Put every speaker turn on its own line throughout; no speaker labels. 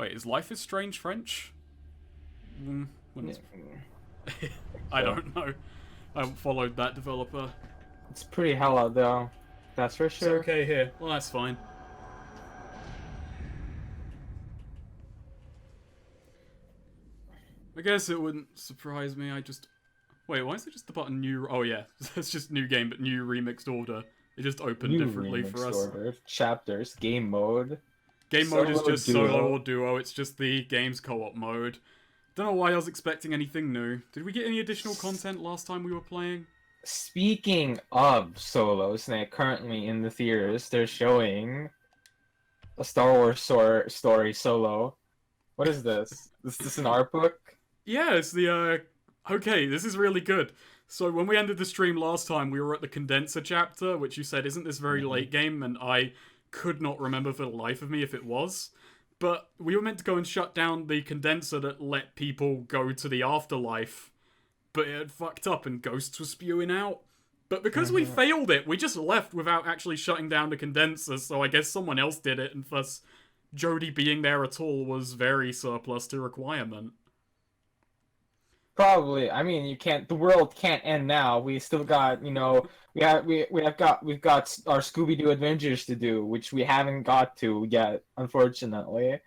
Wait, is Life is Strange French? When is... I don't know. I haven't followed that developer.
It's pretty hell out though. That's for sure.
It's okay here. Well, that's fine. I guess it wouldn't surprise me. I just... Wait, why is it just the button new... Oh, yeah. It's just new game, but new remixed order. It just opened
New
differently for us.
Order, chapters, game mode.
Game mode is just
duo.
solo or duo. It's just the game's co-op mode. Don't know why I was expecting anything new. Did we get any additional content last time we were playing?
Speaking of solos, now currently in the theaters, they're showing a Star Wars story solo. What is this? Is this an art book?
Yeah, it's the, Okay, this is really good. So when we ended the stream last time, we were at the Condenser chapter, which you said, isn't this very late game? And I could not remember for the life of me if it was. But we were meant to go and shut down the condenser that let people go to the afterlife. But it had fucked up and ghosts were spewing out. But because we failed it, we just left without actually shutting down the condenser, so I guess someone else did it, and thus Jodie being there at all was very surplus to requirement.
Probably. I mean, you can't. The world can't end now. We still got, we've got our Scooby-Doo adventures to do, which we haven't got to yet, unfortunately.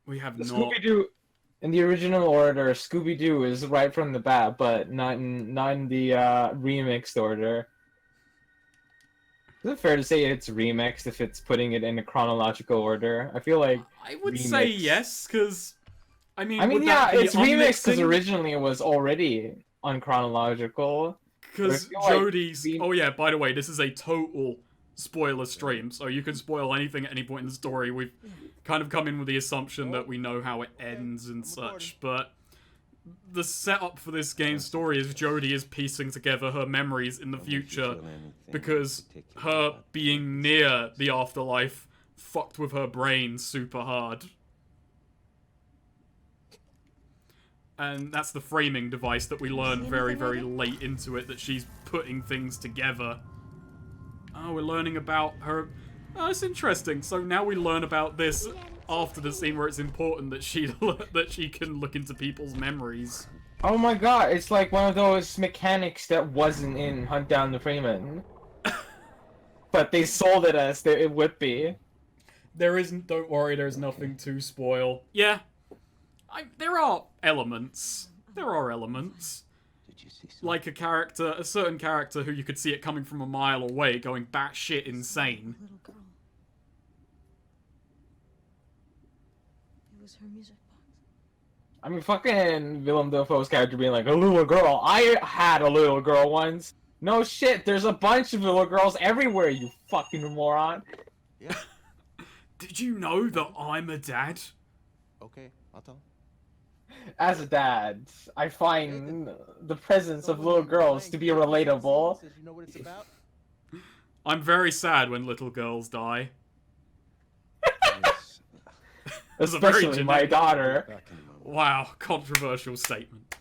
We have not.
Scooby-Doo, in the original order, Scooby-Doo is right from the bat, but not in the remixed order. Is it fair to say it's remixed if it's putting it in a chronological order? I feel like
I would say yes, because I mean,
yeah, it's remixed because originally it was already unchronological.
Because Jodie's... Oh yeah, by the way, this is a total spoiler stream, so you can spoil anything at any point in the story. We've kind of come in with the assumption that we know how it ends and such, but the setup for this game's story is Jodie is piecing together her memories in the future because her being near the afterlife fucked with her brain super hard. And that's the framing device that we learn very, very late into it, that she's putting things together. Oh, we're learning about her... Oh, it's interesting. So now we learn about this after the scene where it's important that she can look into people's memories.
Oh my god, it's like one of those mechanics that wasn't in Hunt Down the Freeman. But they sold it as it would be.
There isn't, don't worry, there's nothing to spoil. Yeah. There are elements. There are elements. Like a certain character who you could see it coming from a mile away, going batshit insane.
Little girl. It was her music box.
I mean, fucking Willem Dafoe's character being like, a little girl. I had a little girl once. No shit, there's a bunch of little girls everywhere, you fucking moron.
Yeah.
Did you know that I'm a dad?
Okay, I'll tell him.
As a dad, I find the presence of little girls to be relatable.
You know what it's about?
I'm very sad when little girls die.
Especially my daughter.
Wow, controversial statement.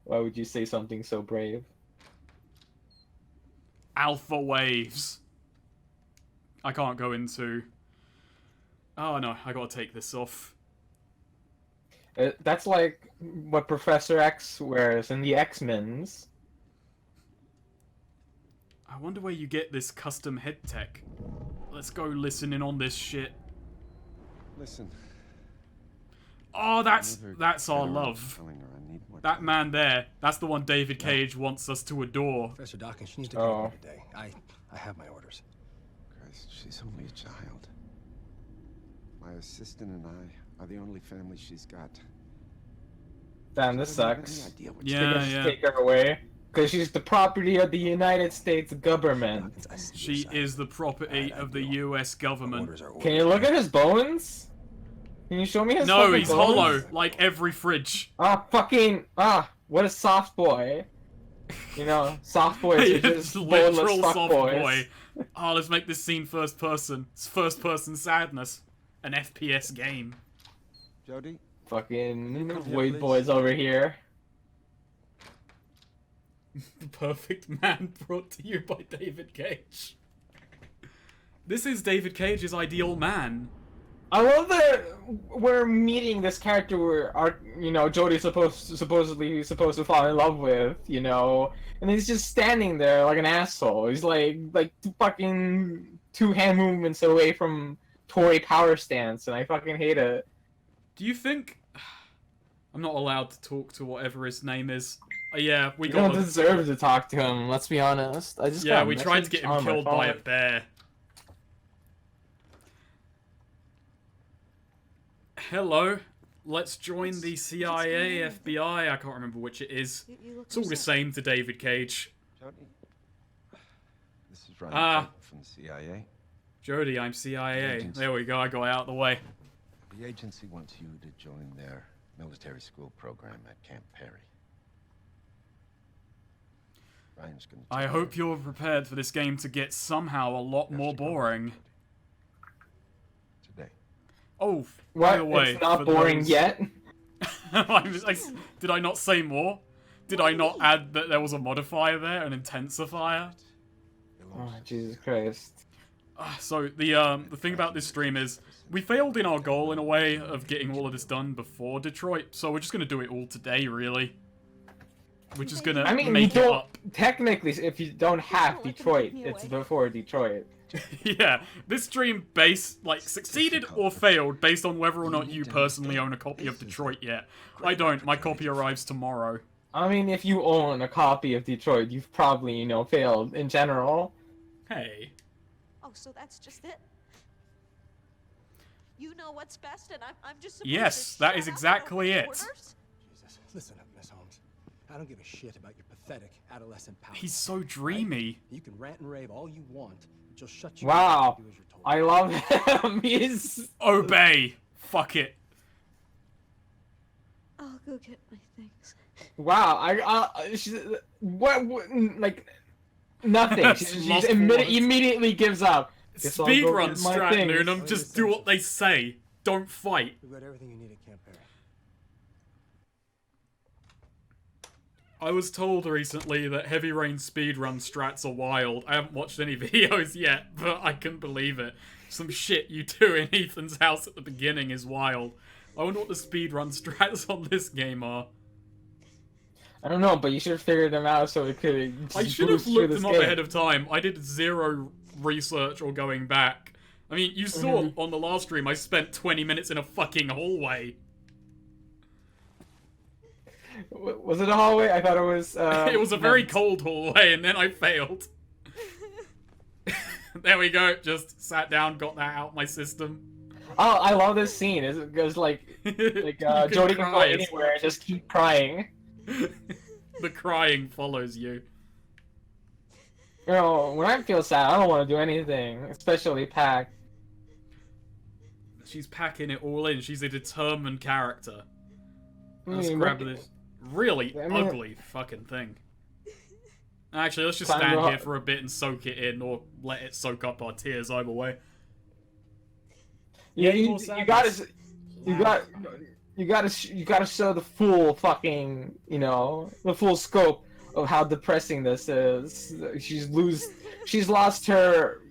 Why would you say something so brave?
Alpha waves. I can't go into... Oh no, I gotta take this off.
That's like what Professor X wears in the X-Men's.
I wonder where you get this custom head tech. Let's go listen in on this shit.
Listen.
Oh, that's our love. That man there, that's the one David Cage wants us to adore.
Professor Dawkins, she needs to go home today. I have my orders.
Christ, she's only a child. My assistant and I are the only family she's got.
Damn, this sucks.
Yeah.
Take her away. Because she's the property of the United States government.
She is the property of the US government.
Can you look at his bones? Can you show me his
No,
fucking
he's
bones?
hollow, like every fridge.
What a soft boy. You know, soft boys are just
literal
fuck
soft
boys.
boy. Oh, let's make this scene first person. It's first person sadness. An FPS game.
Jodie?
Fucking Void boys over here.
The Perfect Man brought to you by David Cage. This is David Cage's ideal man.
I love that we're meeting this character where Jodie's supposedly supposed to fall in love with, and he's just standing there like an asshole. He's like fucking 2 hand movements away from Tory power stance, and I fucking hate it.
Do you think... I'm not allowed to talk to whatever his name is. Yeah, we
You
got...
don't deserve to talk to him, let's be honest.
Yeah, we tried to get him killed by a bear. Hello. Let's join the CIA, FBI, I can't remember which it is. It's all the same to David Cage.
Jodie, this is Ryan from the CIA.
Jodie, I'm CIA.
Agency.
There we go, I got out of the way.
The agency wants you to join their military school program at Camp Perry. Ryan's gonna
I
tell
hope
you
you're prepared for this game to get somehow a lot more boring.
today.
Oh, by the way,
It's not
for
boring
those-
yet?
Did I not say more? Did I not add that there was a modifier there, an intensifier?
Oh, Jesus Christ.
So the thing about this stream is we failed in our goal in a way of getting all of this done before Detroit, so we're just gonna do it all today, really. We're just gonna
I mean,
make
you
it
don't
up.
technically, if you don't have
Don't let them
Detroit,
take me
it's
away.
before Detroit.
Yeah, this stream succeeded or failed based on whether or not you personally own a copy of Detroit yet. I don't. My copy arrives tomorrow.
I mean, if you own a copy of Detroit, you've probably, failed in general.
Hey.
Oh, so that's just it? You know what's best, and I'm just supposed
Yes,
to
that
shut
is
up and
exactly
obey
it.
orders?
Jesus, listen up, Miss Holmes. I don't give a shit about your pathetic adolescent power.
He's so dreamy.
You can rant and rave all you want, but you'll shut your
Wow,
mouth and do as you're told.
I love him. He's
Obey. Fuck it.
I'll go get my things.
wow. What like nothing. She's
Lost words.
immediately gives up. Guess I'll go
Speedrun
get my
strat,
things.
Noonem. Just do what they say. Don't fight.
We've got everything you need at Camp Perry.
I was told recently that Heavy Rain speedrun strats are wild. I haven't watched any videos yet, but I can believe it. Some shit you do in Ethan's house at the beginning is wild. I wonder what the speedrun strats on this game are.
I don't know, but you should have figured them out so it could.
I should have looked them up ahead of time. I did zero research or going back. I mean, you saw on the last stream I spent 20 minutes in a fucking hallway.
Was it a hallway? I thought it was.
It was a very cold hallway, and then I failed. There we go. Just sat down, got that out my system.
Oh, I love this scene. It goes like Jodie can go
cry.
anywhere and just keep crying.
The crying follows you.
When I feel sad, I don't want to do anything, especially pack.
She's packing it all in. She's a determined character. Let's
Mm,
grab
look-
this really
I mean-
ugly fucking thing. Actually, let's just
Time
stand
to-
here for a bit and soak it in, or let it soak up our tears either way.
Yeah,
More
you
sadness.
gotta show the full fucking, the full scope of how depressing this is. She's lost her.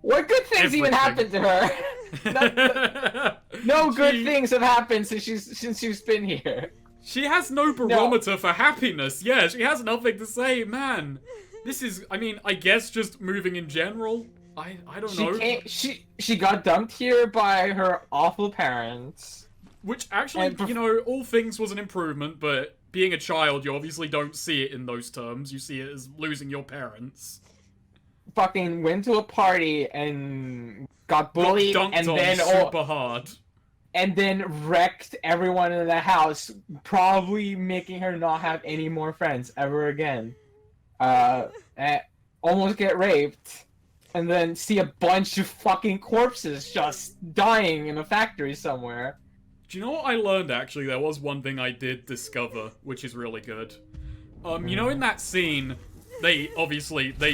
What good things even happened to her? No good things have happened since she's been here.
She has no barometer for happiness. Yeah, she has nothing to say, man. This is, I mean, I guess just moving in general. I don't know.
She got dumped here by her awful parents.
Which actually, all things was an improvement, but being a child, you obviously don't see it in those terms. You see it as losing your parents.
Fucking went to a party and got bullied
Got dunked
and
on
then
super hard.
and then wrecked everyone in the house, probably making her not have any more friends ever again. Almost get raped, and then see a bunch of fucking corpses just dying in a factory somewhere.
Do you know what I learned, actually? There was one thing I did discover, which is really good. In that scene, they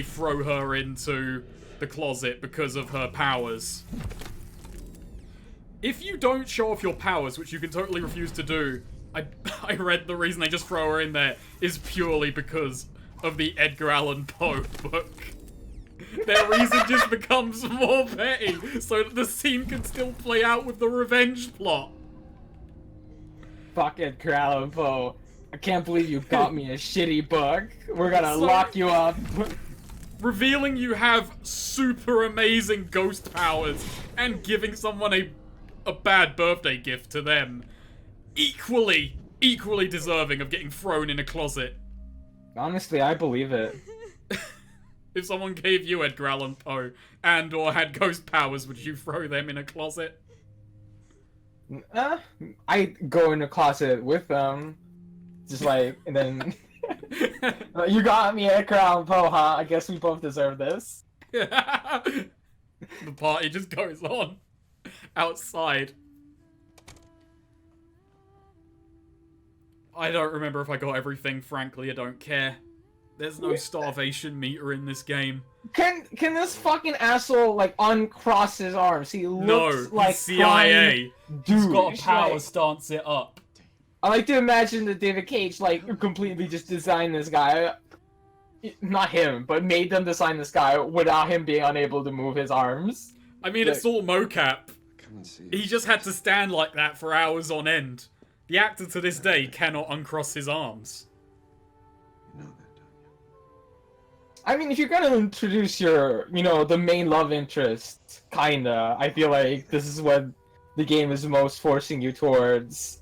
throw her into the closet because of her powers. If you don't show off your powers, which you can totally refuse to do, I read the reason they just throw her in there is purely because of the Edgar Allan Poe book. their reason just becomes more petty, so that the scene can still play out with the revenge plot.
Fuck it, Allan Poe. I can't believe you got me a shitty book. We're gonna lock you up.
Revealing you have super amazing ghost powers and giving someone a bad birthday gift to them. Equally deserving of getting thrown in a closet.
Honestly, I believe it.
If someone gave you Edgar Allan Poe and or had ghost powers, would you throw them in a closet?
I go in the closet with them. Just like, and then... You got me Edgar Allan Poe, huh? I guess we both deserve this.
The party just goes on outside. I don't remember if I got everything, frankly, I don't care. There's no starvation meter in this game.
Can this fucking asshole, like, uncross his arms? He looks like
CIA. He's got a power
like,
stance it up.
I like to imagine that David Cage, like, completely just designed this guy. Not him, but made them design this guy without him being unable to move his arms.
I mean,
like,
it's all mocap.
Come and see.
He just had to stand like that for hours on end. The actor to this day cannot uncross his arms.
You know that, don't you?
I mean, if you're gonna introduce your, you know, the main love interest, kinda, I feel like this is what the game is most forcing you towards.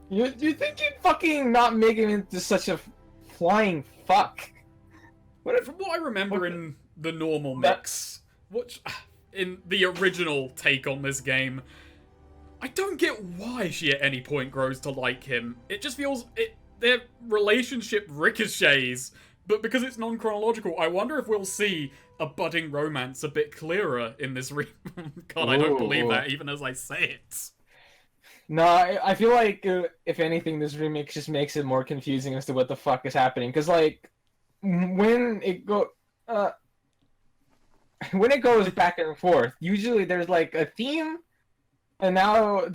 You think you'd fucking not make him into such a flying fuck?
From what I remember in the normal mix, in the original take on this game, I don't get why she at any point grows to like him. It just feels their relationship ricochets, but because it's non-chronological, I wonder if we'll see a budding romance a bit clearer in this God, I don't believe that even as I say it.
No, I feel like, if anything, this remake just makes it more confusing as to what the fuck is happening. Because, like, when it goes back and forth, usually there's, like, a theme, and now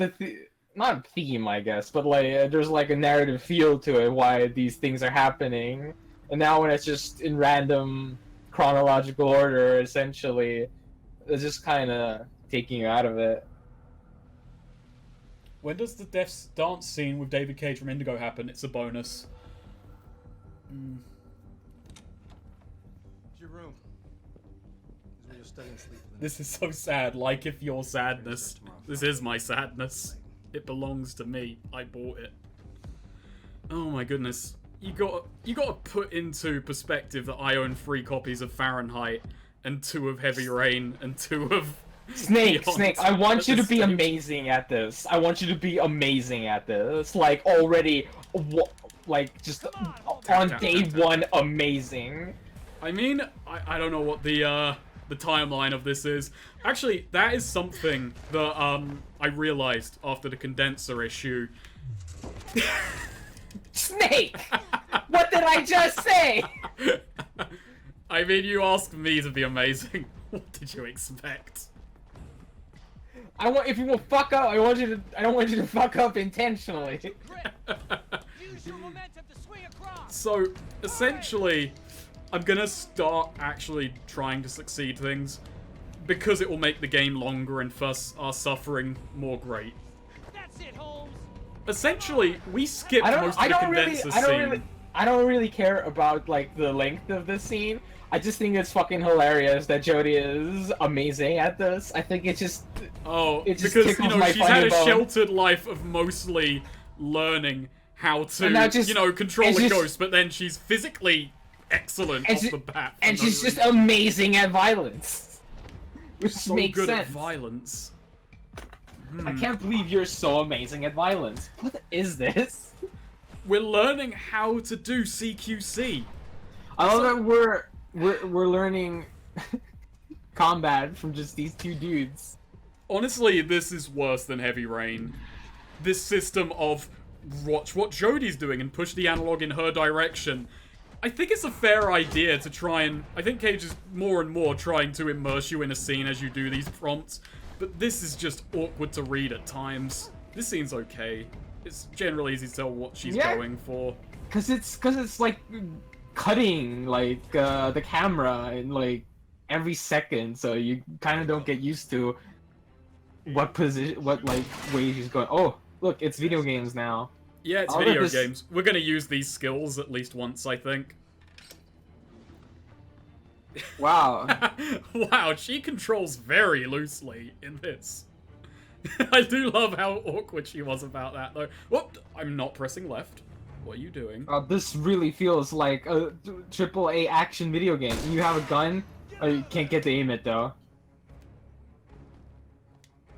not a theme, I guess, but, like, there's, like, a narrative feel to it, why these things are happening. And now when it's just in random chronological order, essentially, it's just kind of taking you out of it.
When does the Death's Dance scene with David Cage from Indigo happen? It's a bonus.
It's your room. This is where you'll study and sleep for the
This is so sad. Like if your sadness. This is my sadness. It belongs to me. I bought it. Oh my goodness. You gotta put into perspective that I own 3 copies of Fahrenheit and 2 of Heavy Rain and 2 of
Snake, I want you to be
stage.
amazing at this. I want you to be amazing at this. Like, already, like, just on day 1, amazing.
I mean, I don't know what the timeline of this is. Actually, that is something that I realized after the condenser issue.
Snake! What did I just say?
I mean, you asked me to be amazing. What did you expect?
If you will fuck up, I don't want you to fuck up intentionally.
Use your momentum to swing across.
So, essentially, I'm gonna start actually trying to succeed things because it will make the game longer and thus our suffering more great.
That's it, Holmes.
Essentially, we skipped most of the condenser scene.
I don't really care about, like, the length of this scene. I just think it's fucking hilarious that Jodie is amazing at this. I think it's just... it just
because, you know,
my
she's had a
funny bone.
sheltered life of mostly learning how to,
just,
you know, control a
just,
ghost, but then she's physically excellent off the bat.
And she's just amazing at violence. Which
so
makes
good
sense.
at violence.
I can't believe you're so amazing at violence. What is this?
We're learning how to do CQC.
I love that we're learning combat from just these 2 dudes.
Honestly, this is worse than Heavy Rain. This system of watch what Jodie's doing and push the analog in her direction. I think it's a fair idea to try and... I think Cage is more and more trying to immerse you in a scene as you do these prompts. But this is just awkward to read at times. This scene's okay. It's generally easy to tell what she's going for.
Cause it's like cutting like the camera and like every second, so you kind of don't get used to what position, what like way she's going. Oh, look, it's video games now.
Yeah, it's
I'll let
video
this-
games. We're gonna use these skills at least once, I think.
Wow.
Wow, she controls very loosely in this. I do love how awkward she was about that, though. Whoop! I'm not pressing left. What are you doing?
This really feels like a AAA action video game. You have a gun, you can't get to aim it though.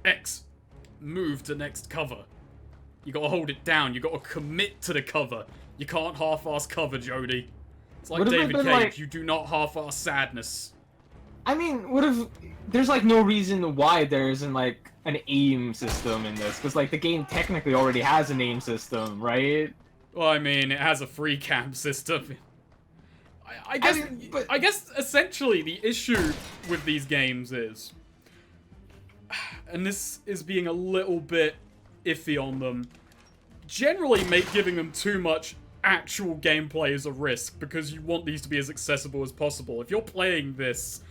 X. Move to next cover. You gotta hold it down. You gotta commit to the cover. You can't half-ass cover, Jodie. It's like
What if it
David
been
Cage.
like-
You do not half-ass sadness.
I mean, what if there's like no reason why there isn't like an aim system in this? Because like the game technically already has an aim system, right?
Well, I mean, it has a free cam system. I guess,
mean, but-
I guess essentially the issue with these games is, and this is being a little bit iffy on them, generally giving them too much actual gameplay is a risk, because you want these to be as accessible as possible. If you're playing this,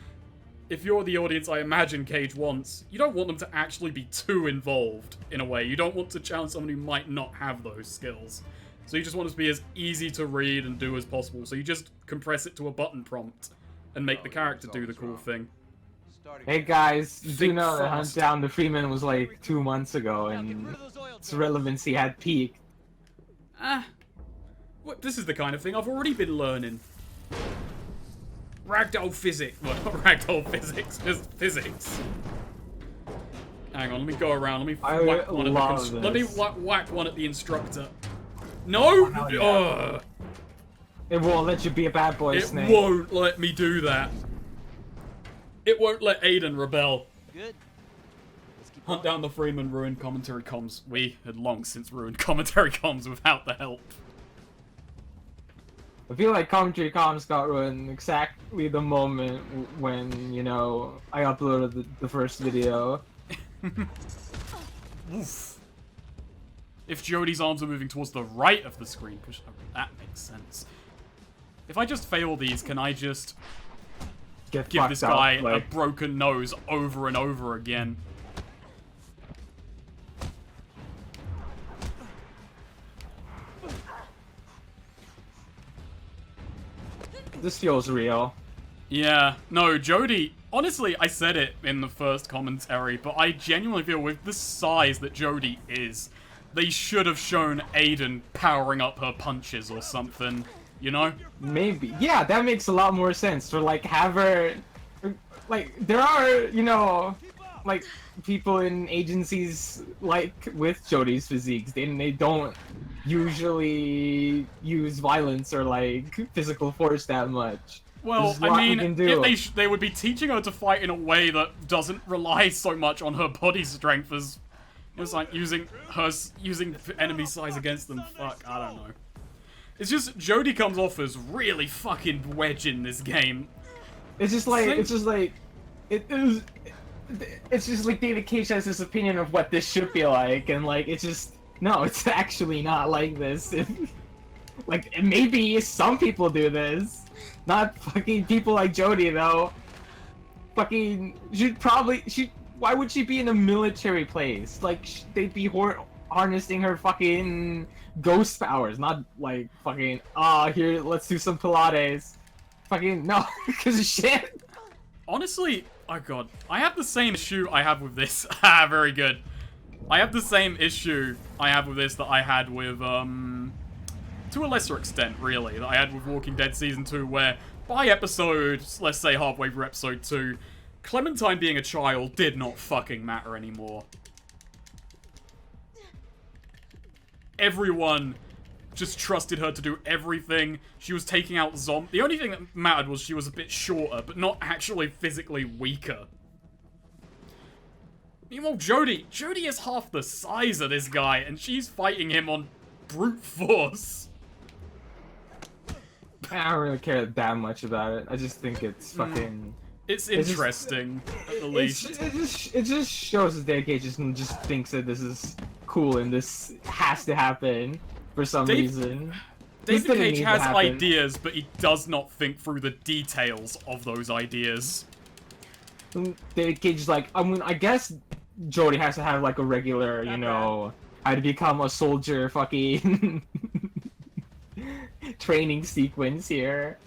if you're the audience I imagine Cage wants, you don't want them to actually be too involved, in a way. You don't want to challenge someone who might not have those skills. So you just want it to be as easy to read and do as possible. So you just compress it to a button prompt and make the character do the cool thing.
Hey guys, you do
Think
know that Hunt
fast.
Down the Freeman was like 2 months ago, and its relevancy had peaked.
This is the kind of thing I've already been learning. Ragdoll physics. Well, not ragdoll physics, just physics. Hang on, let me go around. Let me
I
whack one at the
love
let me
this.
whack one at the instructor. No!
no, yeah.
Ugh.
It won't let you be a bad boy,
It
Snake.
won't let me do that. It won't let Aiden rebel.
Good. Let's keep
Hunt down the Freeman, ruin commentary comms. We had long since ruined commentary comms without the help.
I feel like CommentaryComms got ruined exactly the moment when, you know, I uploaded the first video.
Oof. If Jodie's arms are moving towards the right of the screen, push. Oh, that makes sense. If I just fail these, can I just
Get
give
fucked
this
up,
guy
like,
a broken nose over and over again?
this feels real.
Yeah, no, Jodie, honestly, I said it in the first commentary, but I genuinely feel with the size that Jodie is, they should have shown Aiden powering up her punches or something, you know?
Maybe. Yeah, that makes a lot more sense. To like have her, like there are, you know, like people in agencies like with Jodie's physiques, they don't usually use violence or like physical force that much.
Well,
There's a
I
lot we
mean,
can do.
if they would be teaching her to fight in a way that doesn't rely so much on her body strength as it's like using enemy size against them. Fuck, I don't know. It's just Jodie comes off as really fucking wedge in this game.
It's just like
Think-
it's just like it's just like David Cage has this opinion of what this should be like, and like it's just no, it's actually not like this. Like maybe some people do this, not fucking people like Jodie though. Fucking why would she be in a military place? Like they'd be harnessing her fucking ghost powers, not like fucking here, let's do some Pilates. Fucking no, because of shit.
Honestly, oh god, I have the same issue I have with this. Ah, very good. I have the same issue I have with this that I had with, to a lesser extent, really, that I had with Walking Dead Season 2, where by episode, let's say halfway through episode 2, Clementine being a child did not fucking matter anymore. Everyone just trusted her to do everything. She was taking out zombies. The only thing that mattered was she was a bit shorter, but not actually physically weaker. Meanwhile, Jodie is half the size of this guy, and she's fighting him on brute force.
I don't really care that much about it. I just think it's fucking.
It's
just-
interesting, at the least.
It just shows that David Cage just thinks that this is cool and this has to happen for some reason. This
David
didn't
Cage
need to
has
happen.
ideas, but he does not think through the details of those ideas.
David Cage is like, I mean, I guess Jodie has to have like a regular, you know, how to become a soldier fucking training sequence here.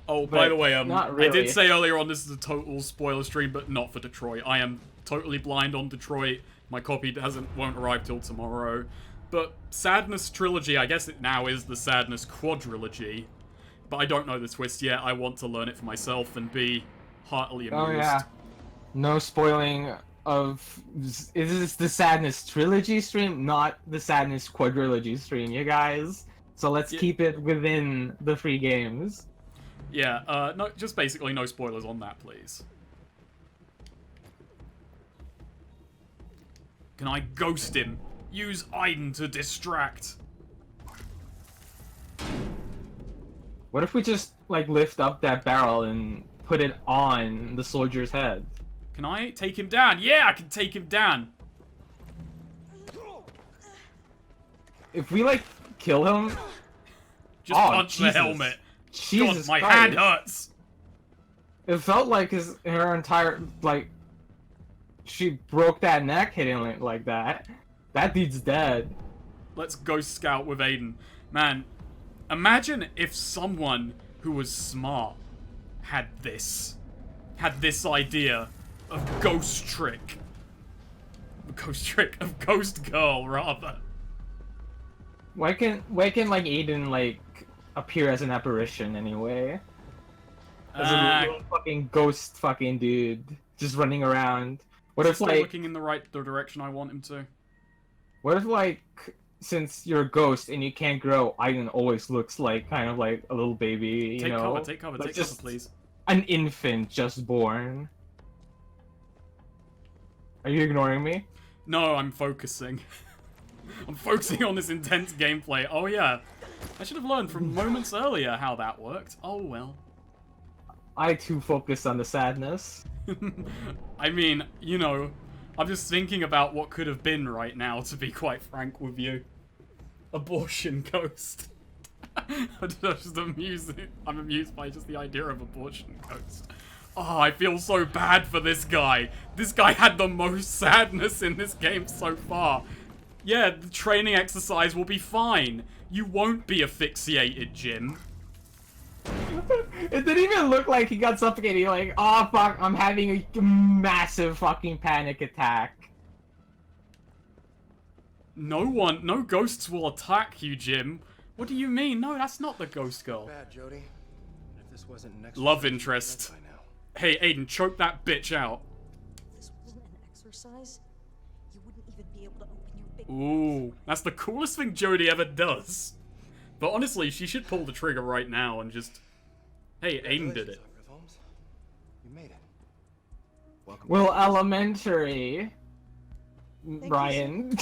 Oh, by
But
the way,
not
I
really.
did say earlier on this is a total spoiler stream, but not for Detroit. I am totally blind on Detroit. My copy won't arrive till tomorrow. But Sadness Trilogy, I guess it now is the Sadness Quadrilogy. But I don't know the twist yet. I want to learn it for myself and be heartily amused.
Oh yeah. No spoiling of... Is this the Sadness Trilogy stream? Not the Sadness Quadrilogy stream, you guys. So let's keep it within the free games.
Yeah, no, just basically no spoilers on that, please. Can I ghost him? Use Aiden to distract.
What if we just, like, lift up that barrel and put it on the soldier's head?
Can I take him down? Yeah, I can take him down.
If we, like, kill him...
Just
Oh,
punch
Jesus.
the helmet.
Jesus
God, my
Christ.
hand hurts.
It felt like her entire, like... She broke that neck hitting it like that. That dude's dead.
Let's ghost scout with Aiden. Man, imagine if someone who was smart had this idea of ghost trick. Of ghost girl, rather.
Why can like Aiden like appear as an apparition anyway? As a little fucking ghost fucking dude just running around. What if
Still
like
looking in the direction I want him to?
what if like since you're a ghost and you can't grow, Aiden always looks like kind of like a little baby, you
Take
know?
cover, take cover,
Like
take cover,
just
please.
an infant just born. Are you ignoring me?
No, I'm focusing. I'm focusing on this intense gameplay. Oh yeah. I should have learned from moments earlier how that worked. Oh well.
I too focus on the sadness.
I mean, you know, I'm just thinking about what could have been right now, to be quite frank with you. Abortion ghost. I'm just amusing. I'm amused by just the idea of abortion ghost. Oh, I feel so bad for this guy. This guy had the most sadness in this game so far. Yeah, the training exercise will be fine. You won't be asphyxiated, Jim.
It didn't even look like he got suffocated. He like, oh fuck, I'm having a massive fucking panic attack.
No ghosts will attack you, Jim. What do you mean? No, that's not the ghost girl.
Bad, Jody. If this wasn't an
Love
exercise,
interest.
by now.
Hey, Aiden, choke that bitch out.
If this wasn't an exercise, you wouldn't even be able to open your big
Ooh, that's the coolest thing Jodie ever does. But honestly, she should pull the trigger right now and just... Hey, Aiden did it.
Congratulations, Dr. Holmes. You made it. Welcome.
Well, elementary.
you,
Ryan.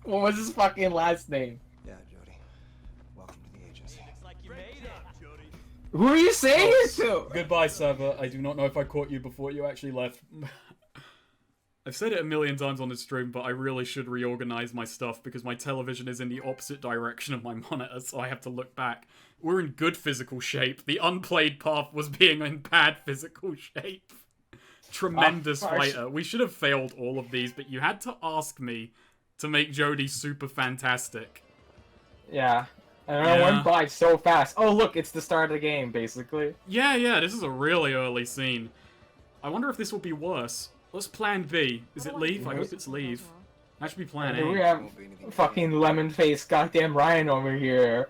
What was his fucking last name?
Yeah, Jody. Welcome to the agency.
Who are you saying it to?
Goodbye, server. I do not know if I caught you before you actually left. I've said it a million times on this stream, but I really should reorganize my stuff because my television is in the opposite direction of my monitor, so I have to look back. We're in good physical shape. The unplayed path was being in bad physical shape. Tremendous fighter. We should have failed all of these, but you had to ask me to make Jodie super fantastic.
Yeah. And I went by so fast. Oh, look, it's the start of the game, basically.
Yeah, this is a really early scene. I wonder if this will be worse. What's plan B? Is it leave? I hope it's leave. That should be plan
Here we
A.
have fucking lemon-faced goddamn Ryan over here.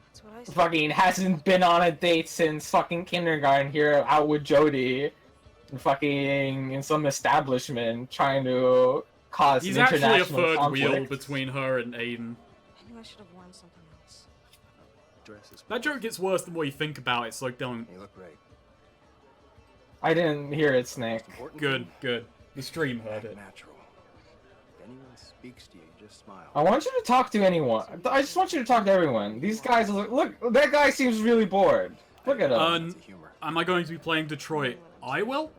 That's what I said.
Fucking hasn't been on a date since fucking kindergarten here out with Jodie. And fucking in some establishment trying to cause
He's
an
actually a
international
third
conflict.
wheel between her and Aiden.
I knew I should have worn something else.
Dress is
That joke gets worse the more you think about it, so don't.
You look great.
I didn't hear it, Snake.
Important
Good,
thing,
good. The stream heard
act
it.
natural. If anyone speaks to you, just smile.
I want you to talk to anyone. I just want you to talk to everyone. These guys look, that guy seems really bored. Look at him.
Sense of humor.
Am I going to be playing Detroit? I will.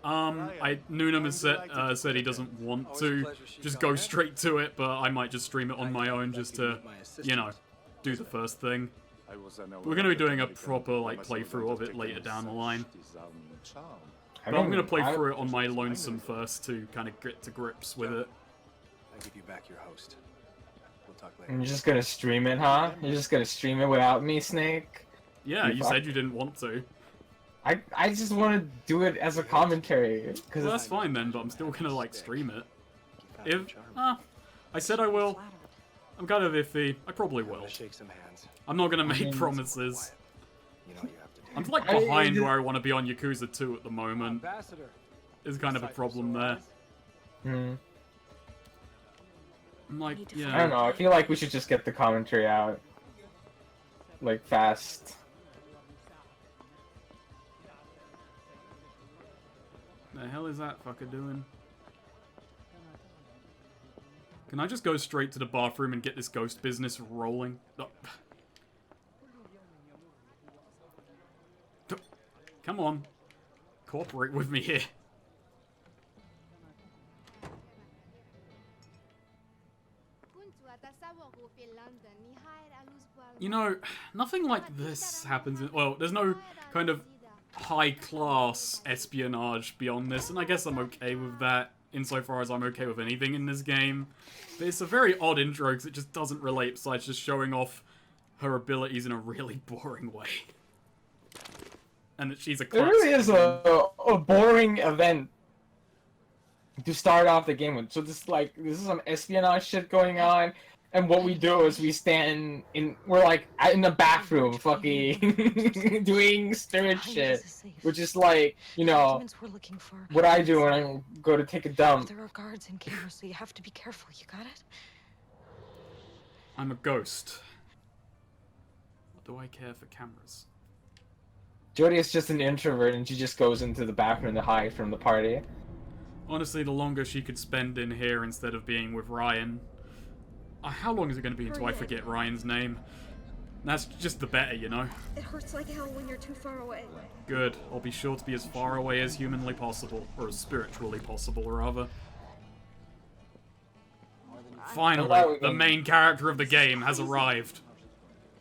Noonem has said he doesn't want to just go straight to it, but I might just stream it on my own just to, you know, do the first thing. We're gonna be doing a proper like playthrough of it later down the line. But I'm gonna play through it on my lonesome first to kind of get to grips with it.
I give you back your host. We'll talk later.
And you're just gonna stream it, huh? You're just gonna stream it without me, Snake?
Yeah, you said you didn't want to.
I just want to do it as a commentary.
Well, that's fine then, but I'm still gonna like stream it. If I said I will. I'm kind of iffy. I probably will.
Shake some hands.
I'm not gonna make promises.
You know you have to do.
I'm like behind where I want to be on Yakuza 2 at the moment.
Ambassador.
Is kind of a problem there.
Hmm.
I'm like,
I
yeah.
don't know. I feel like we should just get the commentary out, like fast.
The hell is that fucker doing? Can I just go straight to the bathroom and get this ghost business rolling? Oh. Come on. Cooperate with me here. You know, nothing like this happens in... Well, there's no kind of high-class espionage beyond this, and I guess I'm okay with that, insofar as I'm okay with anything in this game. But it's a very odd intro, because it just doesn't relate, besides just showing off her abilities in a really boring way. And that she's a
It really is a boring event to start off the game with. So this is some espionage shit going on, and what we do is we stand in, we're like in the bathroom, fucking doing spirit shit, which is like, you know, what I do when I go to take a dump.
There are guards and cameras, so you have to be careful. You got it?
I'm a ghost. What do I care for cameras?
Jodie is just an introvert, and she just goes into the bathroom to hide from the party.
Honestly, the longer she could spend in here instead of being with Ryan... how long is it going to be until I forget Ryan's name? That's just the better, you know?
It hurts like hell when you're too far away.
Good. I'll be sure to be as far away as humanly possible. Or as spiritually possible, rather. Finally, the main character of the game has arrived.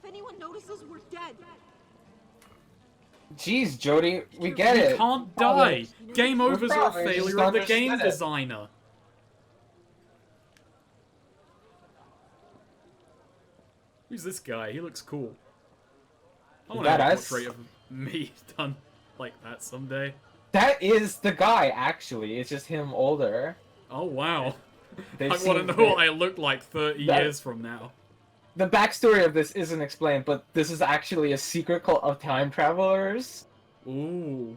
If anyone notices, we're dead.
Jeez, Jodie, we get
You
it.
can't die! Game overs are a
probably just
failure of the
understood
game
it.
designer. Who's this guy? He looks cool. I want to have a
Badass.
portrait of me done like that someday.
That is the guy, actually. It's just him older.
Oh, wow.
They've
I want to
seen
know what I look like 30
That-
years from now.
The backstory of this isn't explained, but this is actually a secret cult of time travelers.
Ooh.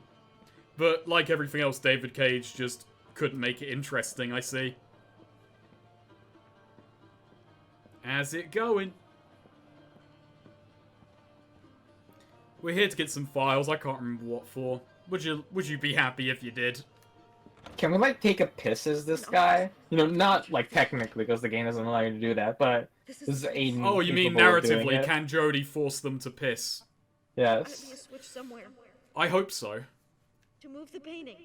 But like everything else, David Cage just couldn't make it interesting, I see. How's it going? We're here to get some files, I can't remember what for. Would you be happy if you did?
Can we, like, take a piss as this guy? You know, not, like, technically, because the game doesn't allow you to do that, but this is Aiden.
Oh, you mean
capable of doing
narratively,
it.
can Jodie force them to piss?
Yes.
A switch somewhere
I hope so.
to move the painting.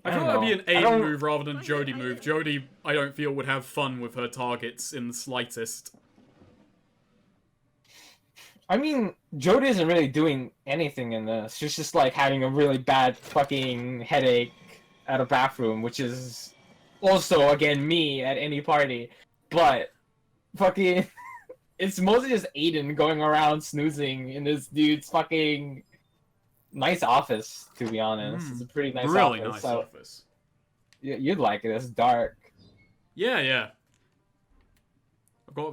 I
I
feel
don't
that'd be an
know. I
Aiden
don't-
move rather than Jodie move. Jodie, I don't feel, would have fun with her targets in the slightest.
I mean, Jodie isn't really doing anything in this. She's just, like, having a really bad fucking headache at a bathroom, which is also, again, me at any party. But, fucking, it's mostly just Aiden going around snoozing in this dude's fucking nice office, to be honest. It's a pretty nice
Really
office.
nice
so
office.
you'd like it. It's dark.
Yeah, yeah. I've got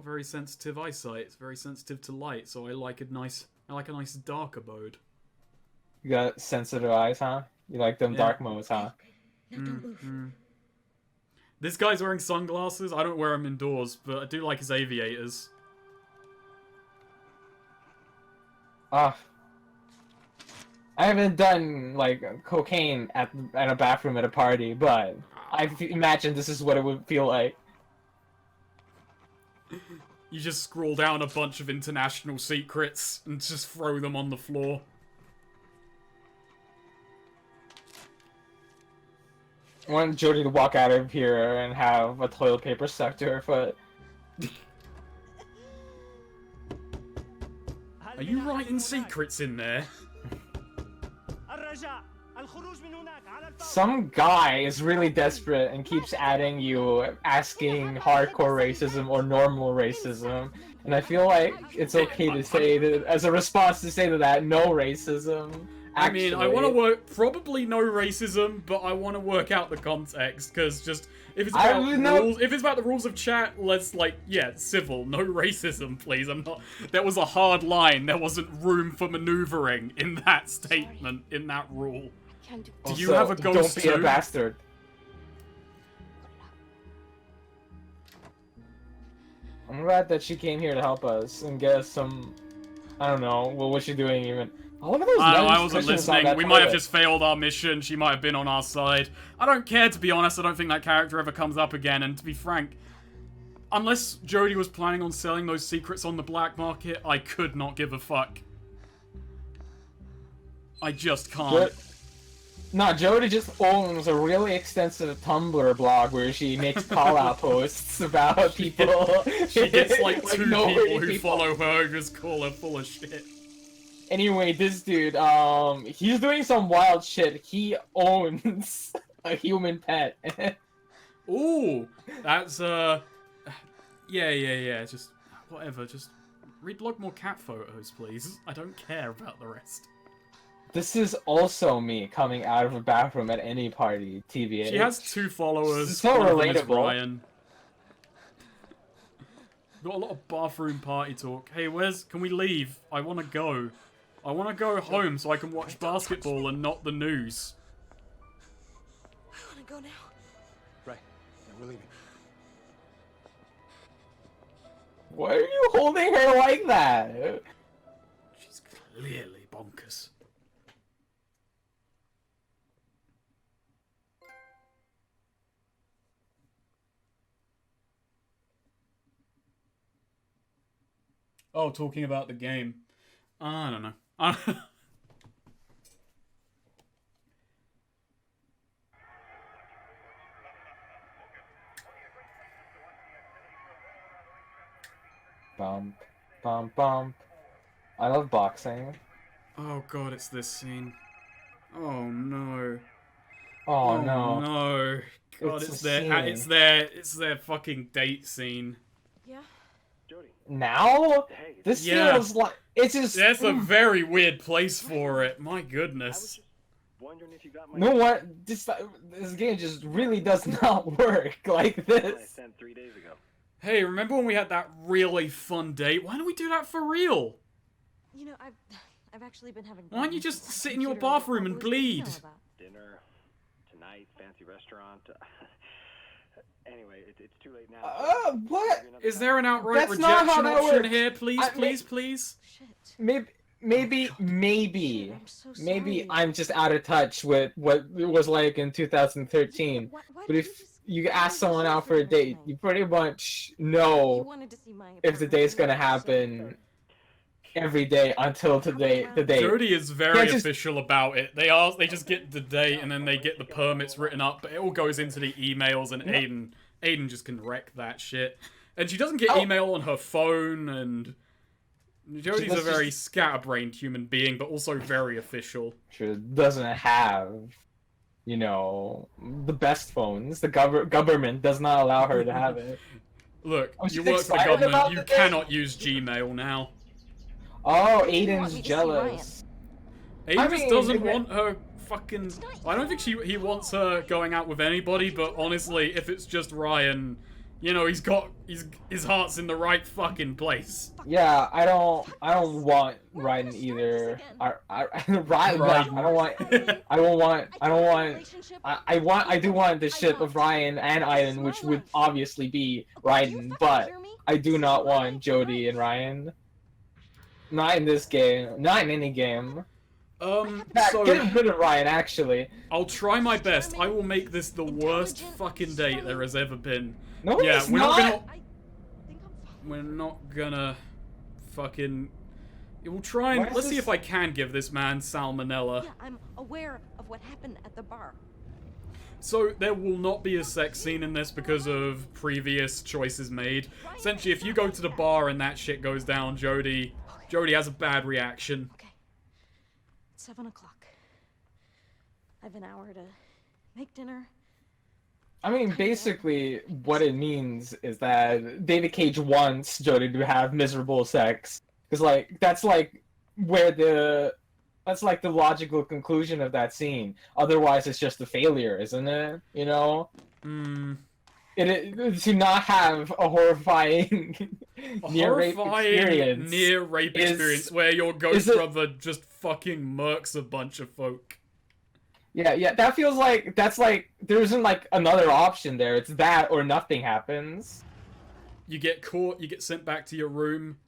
very sensitive eyesight. It's very sensitive to light, so I like a nice dark abode.
You got sensitive eyes, huh? You like them
Yeah.
dark modes, huh?
Now don't move.
This guy's wearing sunglasses. I don't wear them indoors, but I do like his aviators.
I haven't done, like, cocaine at a bathroom at a party, but I imagine this is what it would feel like.
You just scroll down a bunch of international secrets and just throw them on the floor.
I want Jodie to walk out of here and have a toilet paper stuck to her foot.
Are you writing secrets in there?
Some guy is really desperate and keeps adding you asking hardcore racism or normal racism, and I feel like it's okay to say that as a response to say to that, no racism. Actually.
I mean, I want to work probably no racism, but I want to work out the context because just if it's about rules, if it's about the rules of chat, let's civil, no racism, please. I'm not. That was a hard line. There wasn't room for maneuvering in that statement, in that rule. Do you have a ghost
Don't be a bastard. I'm glad that she came here to help us and get us some. I don't know. Well, what's she doing even? Oh, look at those
I wasn't listening. We might have just failed our mission. She might have been on our side. I don't care, to be honest. I don't think that character ever comes up again. And to be frank, unless Jodie was planning on selling those secrets on the black market, I could not give a fuck. I just can't.
No, Jodie just owns a really extensive Tumblr blog where she makes call-out posts about people.
She gets like two people who follow her and just call her full of shit.
Anyway, this dude, he's doing some wild shit. He owns a human pet.
Ooh, that's, yeah, just, whatever, just reblog more cat photos, please. I don't care about the rest.
This is also me coming out of a bathroom at any party, TBH.
She has 2 followers.
So relatable.
Ryan. Got a lot of bathroom party talk. Hey, can we leave? I want to go. I want to go home so I can watch basketball and not the news.
I want to go now.
Right. Yeah, we're leaving.
Why are you holding her like that?
She's clearly bonkers. Oh, talking about the game. I don't know.
Bump, bump, bump. I love boxing.
Oh god, it's this scene. Oh no.
Oh no.
No. God,
It's
it's their fucking date scene.
Yeah.
Now? This feels like it's just.
That's a very weird place for it. My goodness.
You know what? This game just really does not work like this.
Hey, remember when we had that really fun date? Why don't we do that for real?
You know, I've actually been having.
Why don't you just sit in your bathroom and bleed?
Dinner tonight, fancy restaurant. Anyway, it's too late now.
What?
Is there an outright
That's not how
rejection
that
option
works.
here? Please, please.
Shit.
Maybe
I'm so
maybe
sorry.
I'm just out of touch with what it was like in 2013.
Why
But if
just-
you
why
ask
did
someone
you
out
say
for a
last
date,
night?
you pretty much
You
know
wanted to see my
if the
apartment,
date's gonna
so-
happen every day until the date.
Jodie is very
just-
official about it. They just get the date and then they get the permits written up, but it all goes into the emails and Aiden just can wreck that shit. And she doesn't get email on her phone, and Jodie's a very scatterbrained human being, but also very official.
She doesn't have, you know, the best phones. The government does not allow her to have it.
Look,
Oh, she's
you work for the
excited
government,
about
you
the date?
cannot use Gmail now.
Oh,
want
Aiden's
me to see
jealous.
Aiden
I
just
mean,
doesn't
they-
want her fucking... I don't think he wants her going out with anybody, but honestly, if it's just Ryan, you know, his heart's in the right fucking place.
Yeah, I don't want Ryan either. I do want the ship of Ryan and Aiden, which would obviously be Ryan, but I do not want Jodie and Ryan. Not in this game. Not in any game.
So...
Get rid of Ryan, actually.
I'll try my best. I will make this the worst fucking date there has ever been.
No,
Yeah,
it's
we're
not.
not gonna... We're not gonna... fucking... We'll try and...
Why is
Let's see
this-
if I can give this man salmonella.
Yeah, I'm aware of what happened at the bar.
So there will not be a sex scene in this because of previous choices made. Essentially, if you go to the bar and that shit goes down, Jodie has a bad reaction.
Okay. It's 7 o'clock. I have an hour to make dinner.
I mean, basically, what it means is that David Cage wants Jodie to have miserable sex. Because, like, that's like the logical conclusion of that scene. Otherwise, it's just a failure, isn't it? You know? To not have a horrifying near-rape experience
where your ghost brother just fucking murks a bunch of folk.
Yeah, that feels like there isn't like another option there. It's that or nothing happens.
You get caught, you get sent back to your room,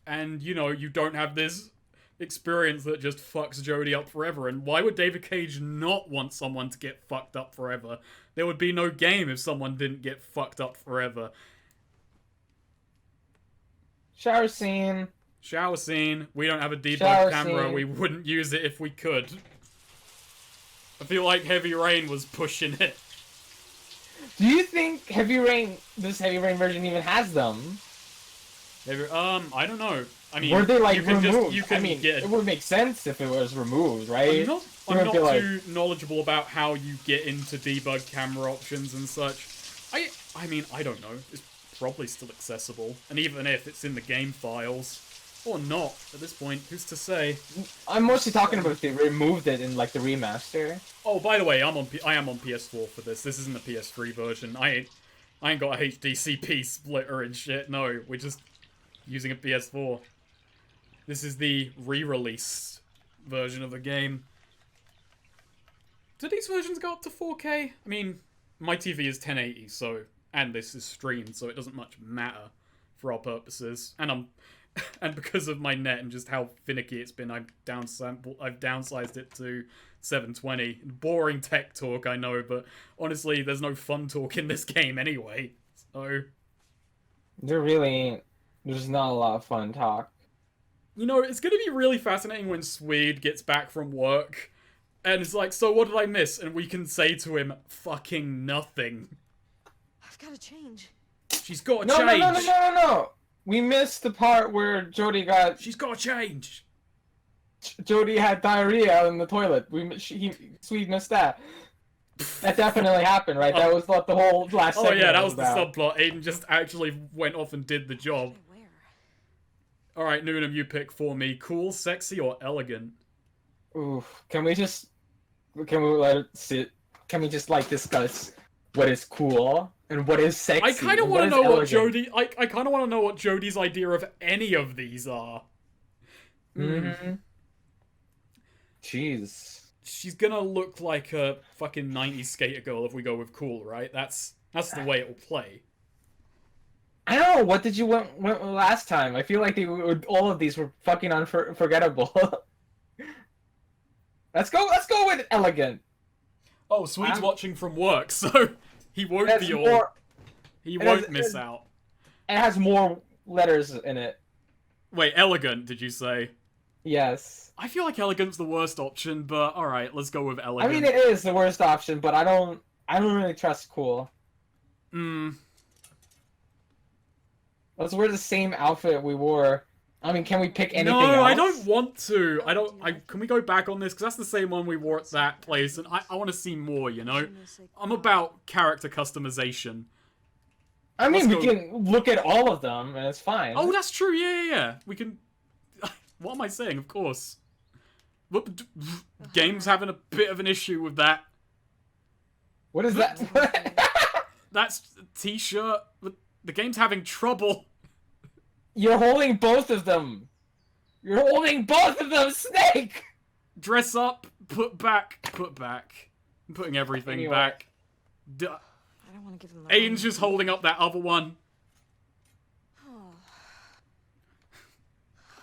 and you know, you don't have this experience that just fucks Jodie up forever. And why would David Cage not want someone to get fucked up forever? There would be no game if someone didn't get fucked up forever.
Shower scene.
We don't have a debug camera.
Scene.
We wouldn't use it if we could. I feel like Heavy Rain was pushing it.
Do you think this Heavy Rain version even has them?
I don't know. I mean,
were they like removed?
Get...
it would make sense if it was removed, right?
I'm not too knowledgeable about how you get into debug camera options and such. I mean, I don't know. It's probably still accessible, and even if it's in the game files. Or not, at this point, who's to say?
I'm mostly talking about if they removed it in, like, the remaster.
Oh, by the way, I am on PS4 for this. This isn't a PS3 version. I ain't got a HDCP splitter and shit. No, we're just using a PS4. This is the re-release version of the game. Do these versions go up to 4K? I mean, my TV is 1080, so... And this is streamed, so it doesn't much matter for our purposes. And because of my net and just how finicky it's been, I've downsized it to 720. Boring tech talk, I know, but honestly, there's no fun talk in this game anyway. So
there's not a lot of fun talk.
You know, it's gonna be really fascinating when Swede gets back from work and it's like, so what did I miss? And we can say to him, fucking nothing.
I've got to change.
She's got to change.
No. We missed the part where Jodie got...
She's got to change!
Jodie had diarrhea in the toilet. Swede missed that. That definitely happened, right? That was like the whole last segment.
Oh yeah, that was the subplot. Aiden just actually went off and did the job. Alright, Noonem, you pick for me. Cool, sexy, or elegant?
Oof. Can we let it sit? Can we just, like, discuss what is cool? And what is sexy?
I kind of want to know what Jodie... I kind of want to know what Jodie's idea of any of these are.
Mm-hmm. Jeez.
She's gonna look like a fucking 90s skater girl if we go with cool, right? That's the way it will play.
I don't know. What did you want last time? I feel like all of these were fucking unforgettable. Let's go with elegant.
Oh, Swede's watching from work, so... He won't be all... He won't miss out.
It has more letters in it.
Wait, elegant, did you say?
Yes.
I feel like elegant's the worst option, but alright, let's go with elegant.
I mean, it is the worst option, but I don't really trust cool. Let's wear the same outfit we wore. I mean, can we pick anything else?
No, I don't want to. Can we go back on this? Because that's the same one we wore at that place, and I want to see more, you know? I'm about character customization.
I mean, we can look at all of them, and it's fine.
Oh, that's true, yeah. We can... What am I saying? Of course. Game's having a bit of an issue with that.
What is that?
That's a t-shirt. The game's having trouble.
You're holding both of them. You're holding both of them, Snake!
Dress up, put back. I'm putting everything back.
I don't want to give them the
Aiden's just holding up that other one.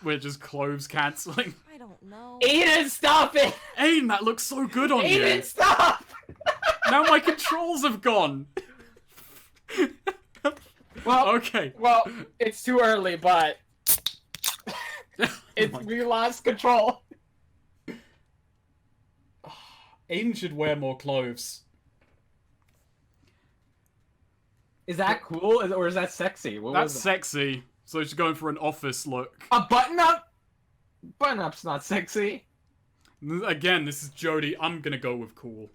We're just clothes cancelling.
I don't know.
Aiden, stop it!
Aiden, that looks so good on you.
Aiden, stop!
Now my controls have gone.
Well,
okay.
Well, it's too early, but we lost
Aiden should wear more clothes.
Is that cool or is that sexy? What
That's
was
sexy. So she's going for an office look.
a button-up? Button-up's not sexy.
Again, this is Jodie. I'm gonna go with cool.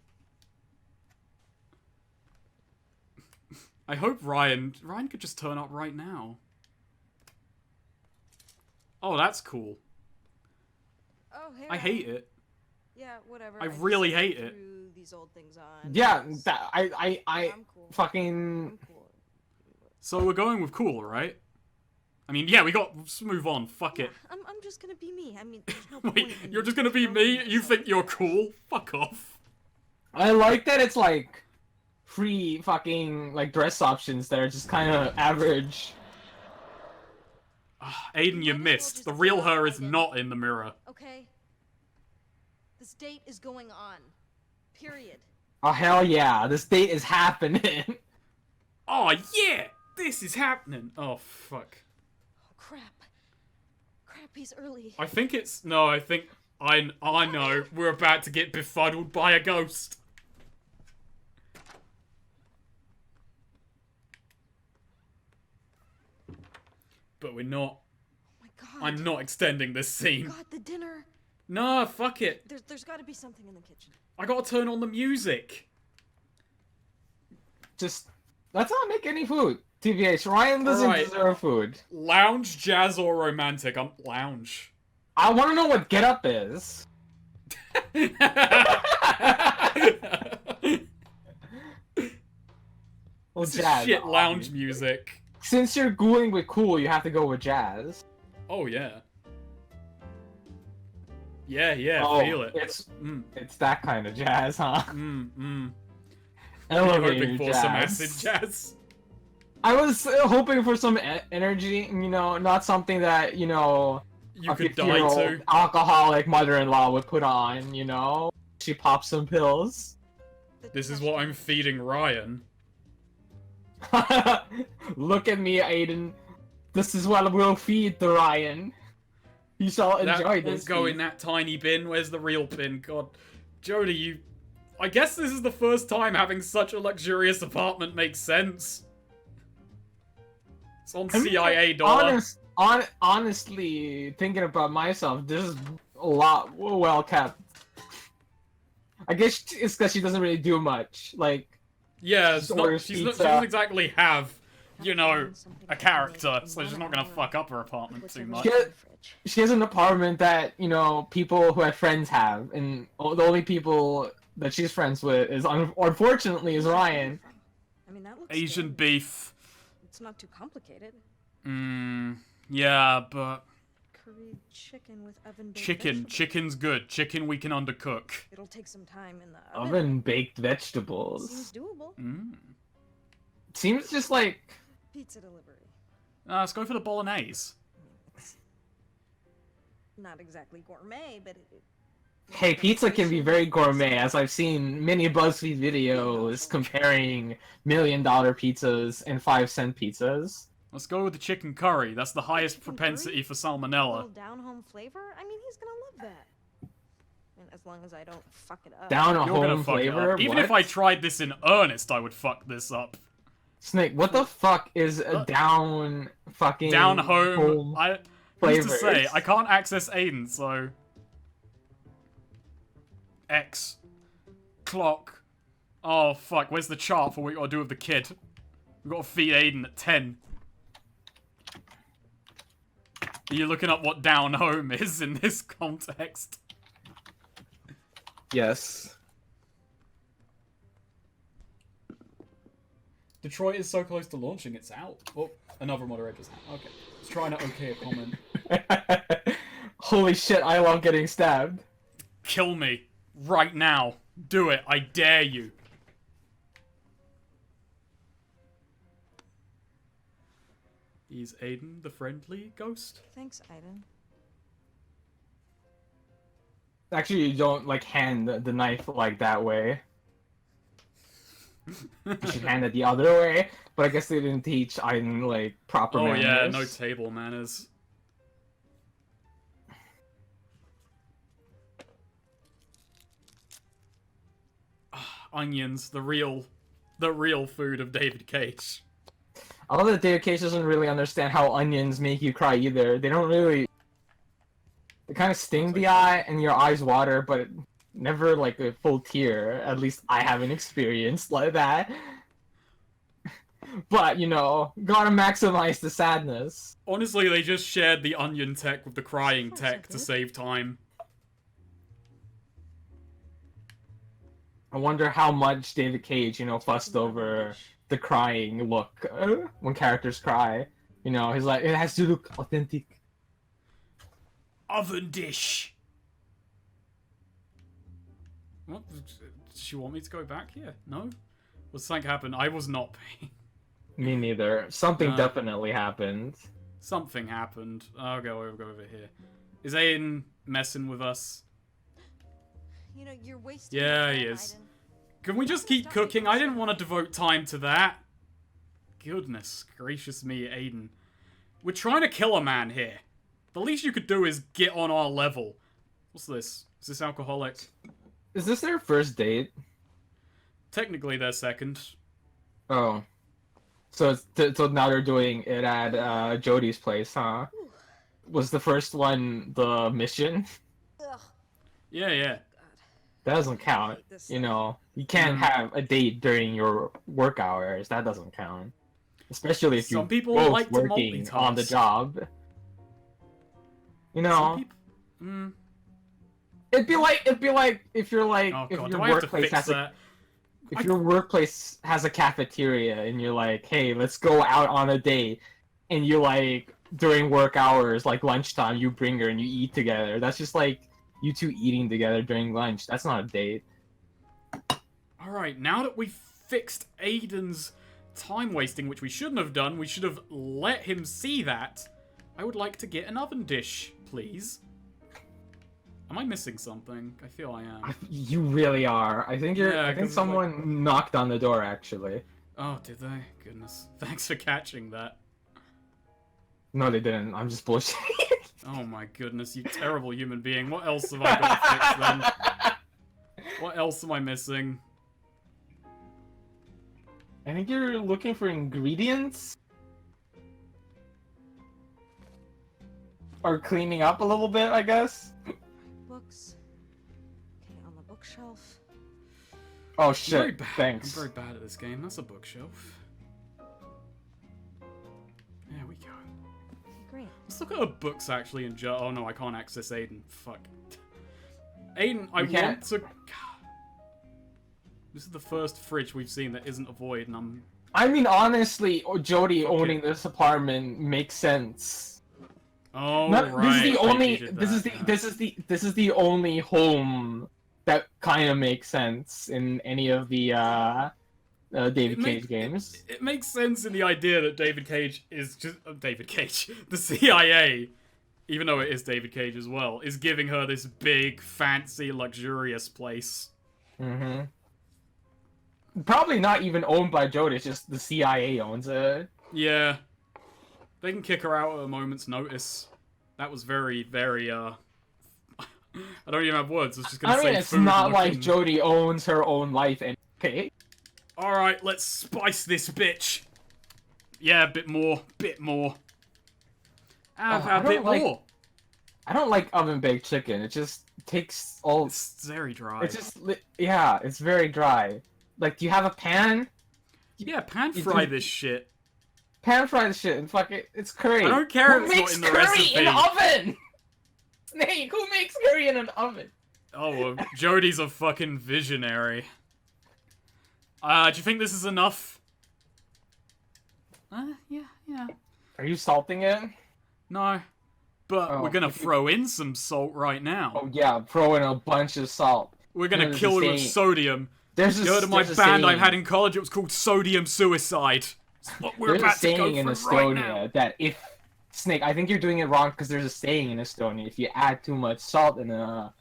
I hope Ryan could just turn up right now. Oh, that's cool.
Oh, hey.
I hate it.
Yeah, whatever.
I
just
really hate it.
threw these old things on.
Yeah,
because
that
I'm cool.
fucking.
I'm cool.
So we're going with cool, right? I mean, yeah, let's move on. Fuck it.
I'm just gonna be me. I mean, there's no
Wait,
point in
you're just gonna be me? You think you're cool? Fuck off.
I like that it's like free fucking like dress options that are just kind of average.
Aiden, you missed. The real her is not in the mirror.
Okay. This date is going on. Period.
Oh hell yeah, this date is happening.
Oh yeah, this is happening. Oh fuck.
Oh crap. Crap, he's early.
I think I know. We're about to get befuddled by a ghost. But we're not.
Oh my god.
I'm not extending this scene.
God, the dinner.
Nah, fuck it.
There's got to be something in the kitchen.
I gotta turn on the music.
Just let's not make any food. TVH, Ryan doesn't
Alright.
deserve food.
Lounge, jazz, or romantic? I'm lounge.
I want to know what Get Up is. Well,
This is
jazz.
shit lounge music.
Since you're going with cool, you have to go with jazz.
Oh yeah. Yeah,
Oh,
feel it.
It's that kind of jazz, huh?
You're
Elevator
hoping for
jazz.
some acid jazz.
I was hoping for some energy, you know, not something that, you know,
You
a
could die
50-year-old
to.
alcoholic mother-in-law would put on, you know? She pops some pills.
This is what I'm feeding Ryan.
Look at me, Aiden. This is what we'll feed the Ryan. You shall enjoy
That
this.
won't go in
feast.
that tiny bin. Where's the real bin? God. Jodie, you... I guess this is the first time having such a luxurious apartment makes sense. It's on
I mean,
CIA dollar.
honestly, thinking about myself, this is a lot well kept. I guess it's because she doesn't really do much. Like,
Yeah,
She orders
she
pizza.
doesn't exactly have, you know, a character, so she's not gonna fuck up her apartment too much.
she has an apartment that, you know, people who have friends have, and the only people that she's friends with is, unfortunately, is Ryan.
I mean, that looks
Asian
good.
beef.
It's not too complicated.
Yeah, but...
Curried chicken with oven-baked
Chicken.
vegetables.
Chicken's good. Chicken we can undercook.
It'll take some time in the oven.
Oven-baked vegetables.
Seems doable.
Seems just like...
Pizza delivery.
Let's go for the bolognese.
It's not exactly gourmet, but it
Hey, pizza can be very gourmet, as I've seen many BuzzFeed videos comparing $1,000,000 pizzas and 5-cent pizzas.
Let's go with the chicken curry. That's the highest
Chicken
propensity
curry?
for
a
salmonella.
little down-home flavor. I mean, he's gonna love that. And as long as I don't fuck it up.
Down a
You're gonna
home
fuck it
flavor?
up. Even
What?
if I tried this in earnest, I would fuck this up.
Snake, what the fuck is a down fucking
Down home. I used to say,
flavors?
I can't access Aiden, so... X. Clock. Oh, fuck. Where's the chart for what you gotta do with the kid? We gotta feed Aiden at 10. Are you looking up what down home is in this context?
Yes.
Detroit is so close to launching, it's out. Oh, another moderator's out. Okay. Let's try to okay a comment.
Holy shit, I love getting stabbed.
Kill me. Right now. Do it. I dare you. Is Aiden the friendly ghost?
Thanks, Aiden.
Actually, you don't, like, hand the knife, like, that way. You should hand it the other way, but I guess they didn't teach Aiden, like, proper
Oh
manners.
yeah, no table manners. Onions, the real food of David Cage.
Although David Cage doesn't really understand how onions make you cry either. They don't really. They kind of sting the eye, and your eyes water, but never like a full tear. At least I haven't experienced like that. But you know, gotta maximize the sadness.
Honestly, they just shared the onion tech with the crying tech to save time.
I wonder how much David Cage, you know, fussed over the crying look when characters cry. You know, he's like, it has to look authentic.
Oven dish. What? Does she want me to go back here? No? Was something happen? I was not paying.
Me neither. Something definitely happened.
Something happened. I'll go over here. Is Aiden messing with us?
You know, you're wasting
Yeah,
your
he
time,
is.
Aiden.
Can we just keep cooking? I didn't want to devote time to that. Goodness gracious me, Aiden. We're trying to kill a man here. The least you could do is get on our level. What's this? Is this alcoholic?
Is this their first date?
Technically, their second.
Oh. So so now they're doing it at Jodie's place, huh? Was the first one the mission?
Ugh.
Yeah.
That doesn't count. You know, you can't have a date during your work hours. That doesn't count. Especially if you're
Some people
both
like to
working on the
multitask.
job. You know, it'd be like if you're like
Oh
if
god,
your
do I have to
workplace
fix
has
that?
if your workplace has a cafeteria and you're like, hey, let's go out on a date, and you like during work hours, like lunchtime, you bring her and you eat together. That's just like you two eating together during lunch. That's not a date.
Alright, now that we've fixed Aiden's time wasting, which we shouldn't have done, we should have let him see that. I would like to get an oven dish, please. Am I missing something? I feel I am.
You really are. I think you're.
Yeah,
I think
'cause,
someone knocked on the door actually.
Oh, did they? Goodness. Thanks for catching that.
No, they didn't. I'm just bullshitting.
Oh my goodness, you terrible human being. What else have I got to fix then? What else am I missing?
I think you're looking for ingredients? Or cleaning up a little bit, I guess?
Books. Okay, on the bookshelf.
Oh
I'm very
shit,
bad.
thanks.
I'm very bad at this game. That's a bookshelf. There we go.
Okay, great.
Let's look at the books actually in Oh no, I can't access Aiden. Fuck. Aiden, I
You can't.
want to... This is the first fridge we've seen that isn't a void, and I'm...
I mean, honestly, Jodie owning this apartment makes sense.
Oh,
This is
right.
the
I
only.
needed
This is the.
that,
This is the only home that kind of makes sense in any of the David Cage games.
It makes sense in the idea that David Cage is just... David Cage. The CIA, even though it is David Cage as well, is giving her this big, fancy, luxurious place.
Mm-hmm. Probably not even owned by Jodie, it's just the CIA owns it.
Yeah. They can kick her out at a moment's notice. That was very, very, I don't even have words, I was just gonna say
it's
food
not like
looking.
Jodie owns her own life and okay.
Alright, let's spice this bitch. Yeah, a bit more, bit more.
I
A bit
don't like-
more.
I don't like oven-baked chicken, it just takes all...
It's very dry.
It's just... Yeah, it's very dry. Like, do you have a pan?
Yeah, pan
You
fry
do-
this shit.
Pan fry the shit and fuck it, it's curry.
I don't care
Who
if it's not
makes
in the
curry
recipe.
in an oven? Snake, who makes curry in an oven?
Oh, well, Jodie's a fucking visionary. Do you think this is enough? Yeah.
Are you salting it?
No. But
Oh,
we're gonna
if you-
throw in some salt right now.
Oh yeah, throw in a bunch of salt.
We're gonna
There's
kill
a
it with
saying-
sodium.
There's
Go to my
there's a
band I
saying-
had in college, it was called Sodium Suicide. It's what we're
There's a
about to go
saying in
for right now.
Estonia that if Snake, I think you're doing it wrong because there's a saying in Estonia: if you add too much salt in a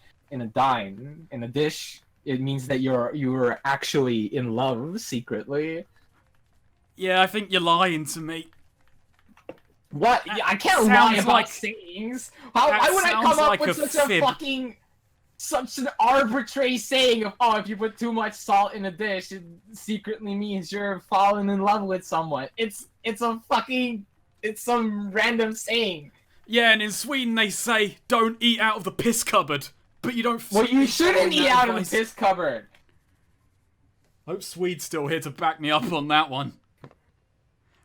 dish, it means that you're actually in love secretly.
Yeah, I think you're lying to me.
What?
That
Yeah, I can't lie
sounds
about
like-
sayings. Why
that
would I
sounds
come up
like
with
a
such a
fib.
fucking such an arbitrary saying of, oh, if you put too much salt in a dish, it secretly means you're falling in love with someone. It's some random saying.
Yeah, and in Sweden they say, don't eat out of the piss cupboard. But you don't...
Well, you shouldn't eat out of the piss cupboard.
Hope Swede's still here to back me up on that one.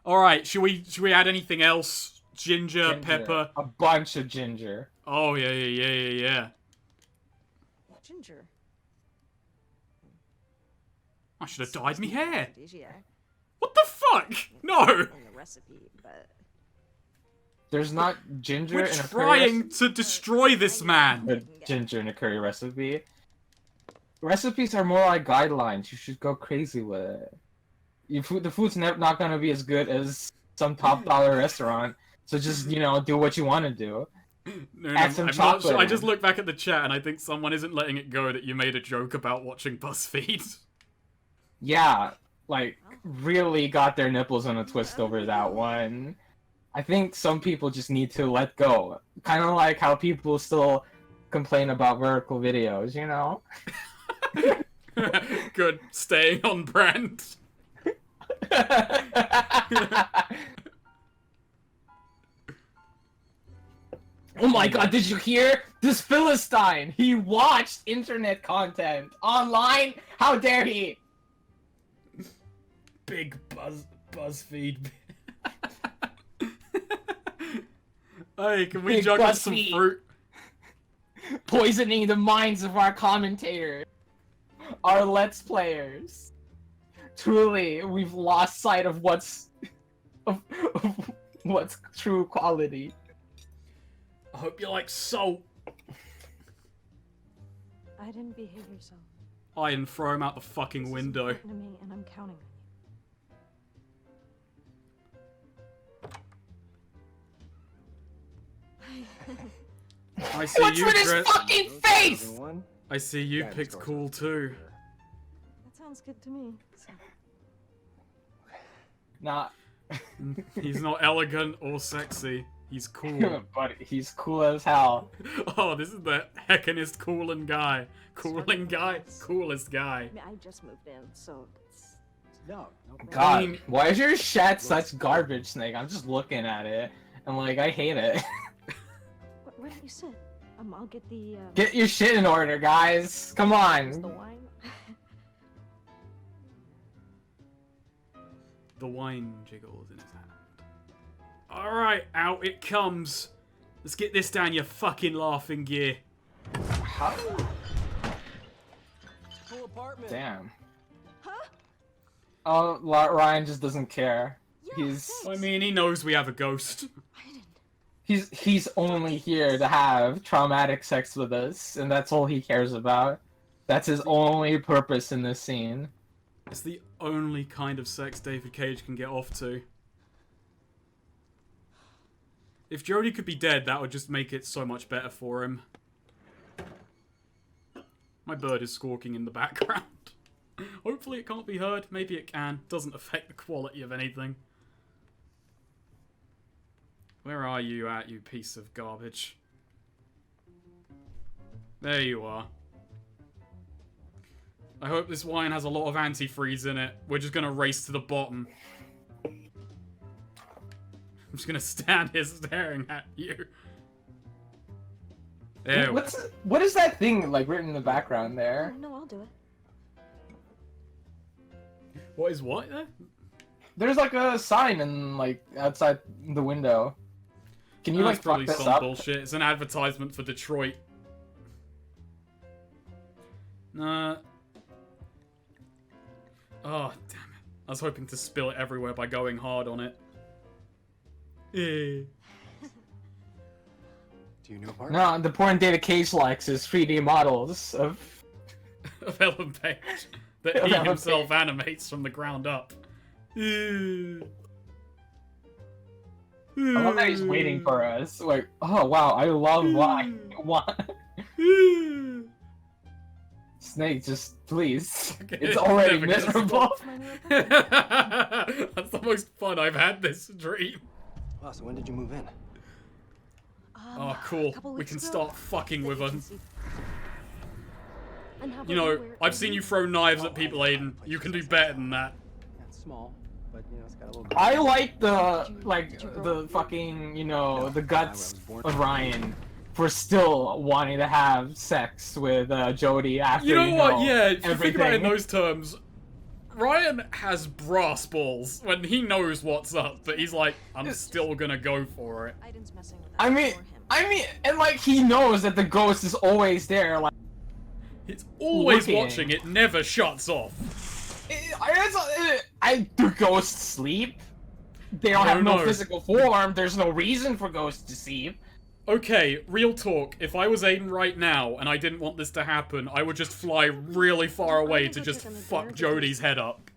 Alright, should we add anything else? Ginger, pepper?
A bunch of ginger.
Oh, yeah.
Ginger.
I should have dyed me hair.
Aphrodisiac
What the fuck? No!
in the recipe, but
There's not ginger
We're
in a curry
trying to destroy this man.
recipe. Ginger in a curry recipe. Recipes are more like guidelines. You should go crazy with it. The food's not gonna be as good as some top dollar restaurant. So just, you know, do what you want to do.
No,
Add some
I'm not
chocolate
sure. I
in.
just look back at the chat and I think someone isn't letting it go that you made a joke about watching BuzzFeed.
Yeah, like, really got their nipples on a twist over that one. I think some people just need to let go. Kind of like how people still complain about vertical videos, you know?
Good. Staying on brand.
Oh my god, did you hear? This Philistine! He watched internet content online? How dare he?
Big BuzzFeed. Hey, can we
Big
jug us some
BuzzFeed.
fruit?
Poisoning the minds of our commentators. Our Let's Players. Truly, we've lost sight of what's true quality.
I hope you like salt.
I didn't behave yourself.
I didn't throw him out the fucking
This is
window.
important to me, and I'm counting on you.
I see
What's
you
with his
dress-
fucking face?
I see you
Yeah,
picked
just
cool too.
That sounds good to me. So,
Nah,
He's not elegant or sexy. He's cool.
but he's cool as hell.
Oh, this is the heckinest coolin' guy. Coolin' guy? Coolest guy.
I mean, I just moved in, so it's...
No problem.
God,
I mean-
why is your chat such garbage, Snake? I'm just looking at it, and like, I hate it.
Where did you sit? I'll get the...
Get your shit in order, guys. Come
the
on.
wine.
The wine jiggles in his hand. Alright, out it comes. Let's get this down your fucking laughing gear.
How?
Cool apartment.
Damn.
Huh?
Oh, Ryan just doesn't care.
Yeah,
He's
I mean, he knows we have a ghost.
I didn't...
he's only here to have traumatic sex with us, and that's all he cares about. That's his only purpose in this scene.
It's the only kind of sex David Cage can get off to. If Jodie could be dead, that would just make it so much better for him. My bird is squawking in the background. Hopefully it can't be heard. Maybe it can. Doesn't affect the quality of anything. Where are you at, you piece of garbage? There you are. I hope this wine has a lot of antifreeze in it. We're just gonna race to the bottom. I'm just gonna stand here staring at you. There.
What is that thing like written in the background there?
No, I'll do it.
What is what there?
There's like a sign in like outside the window. Can you
That's
like fuck
probably
this
some
up?
bullshit. It's an advertisement for Detroit. Nah. Oh, damn it. I was hoping to spill it everywhere by going hard on it. Eh.
Do you know part?
No, the porn David Cage likes is 3D models of.
Of Ellen Page. That
Of
he
Ellen
himself
Page.
animates from the ground up. Eh.
I love that he's waiting for us. Like, oh wow, I love wine. Wine. Snake, just please.
Okay,
It's already
never gonna
miserable.
That's the most fun I've had this dream.
Wow, so when did you move in?
Oh, cool.
a couple
We
weeks
can
ago.
start fucking with
The
them.
agency- And how about
You know,
wear
I've seen you throw knives at people, Aiden. You can do better than that.
That's small, but you know it's got a little bit.
I like the fucking, you know, the guts of Ryan for still wanting to have sex with Jodie after,
You know what? Yeah, if you
everything.
think about it in those terms, Ryan has brass balls when he knows what's up, but he's like, I'm still gonna go for it.
Aiden's messing with us
I mean,
for him.
and like he knows that the ghost is always there. Like
It's always
looking.
watching, it never shuts off.
do ghosts sleep? They don't have no
No.
physical form. There's no reason for ghosts to sleep.
Okay, real talk, if I was Aiden right now and I didn't want this to happen, I would just fly really far away to just fuck Jodie's head up.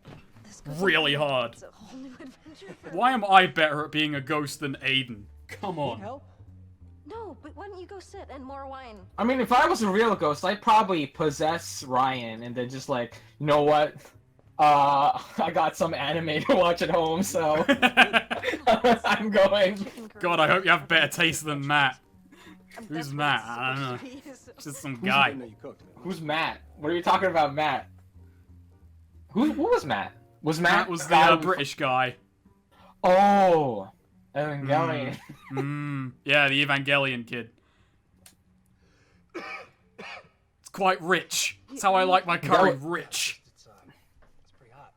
This goes
Really
on.
hard.
It's a whole new adventure for
Why am I better at being a ghost than Aiden? Come
Need
on.
help?
No, but why don't you go sit and more wine?
I mean, if I was a real ghost, I'd probably possess Ryan and then just like, you know what? I got some anime to watch at home, so I'm going.
God, I hope you have better taste than Matt.
I'm
Who's
definitely
Matt? I don't know.
supposed to be, so-
Just some
I
guy.
didn't know you cooked.
Who's Matt? What are you talking about, Matt? Who was Matt? Was Matt?
Matt was the
guy
British guy.
Oh, Evangelion.
Yeah, the Evangelion kid. It's quite rich. That's how I like my curry, rich.
It's pretty hot.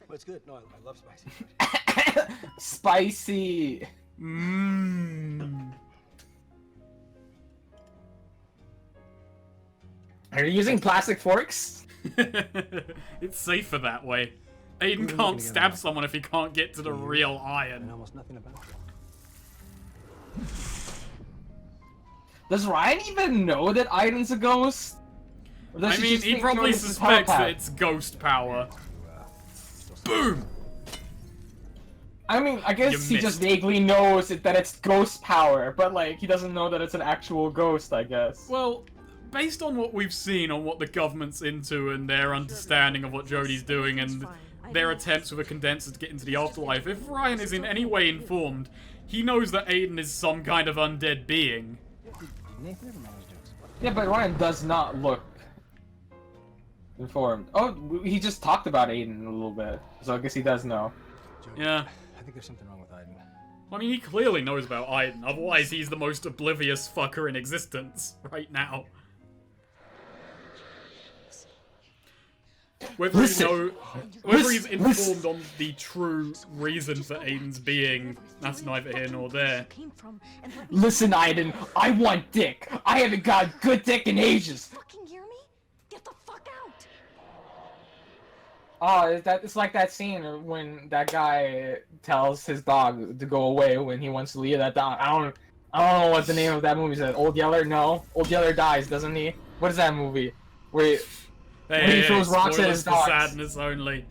But it's good. No, I love spicy food.
Spicy.
Mmm.
Are you using plastic forks?
It's safer that way. Aiden
We're looking
can't
to get
stab
out.
someone if he can't get to the real
And
iron.
almost nothing about it.
Does Ryan even know that Aiden's a ghost? Or does
I mean,
just
he
think
probably
Jordan's a
suspects that
telepath?
it's ghost power. Boom!
I mean, I guess
You
he just
missed.
vaguely knows that it's ghost power, but like, he doesn't know that it's an actual ghost, I guess.
Well, based on what we've seen on what the government's into and their understanding of what Jodie's doing and their attempts with a condenser to get into the afterlife, if Ryan is in any way informed, he knows that Aiden is some kind of undead being.
Nathan never managed to explain.
Yeah, but Ryan does not look informed. Oh, he just talked about Aiden a little bit, so I guess he does know.
Yeah.
I think there's something wrong with Aiden.
I mean, he clearly knows about Aiden, otherwise he's the most oblivious fucker in existence right now. Whether
Listen.
he's informed on the true reason for Aiden's being, that's neither here nor there.
Came from, and let me
Listen, Aiden, I want dick. I haven't got good dick in ages.
fucking hear me? Get the fuck out!
Oh, it's like that scene when that guy tells his dog to go away when he wants to leave that dog. I don't know what the name of that movie is. Old Yeller? No. Old Yeller dies, doesn't he? What is that movie? Where
Hey,
he throws rocks at
spoilers
his
for
dogs.
sadness only.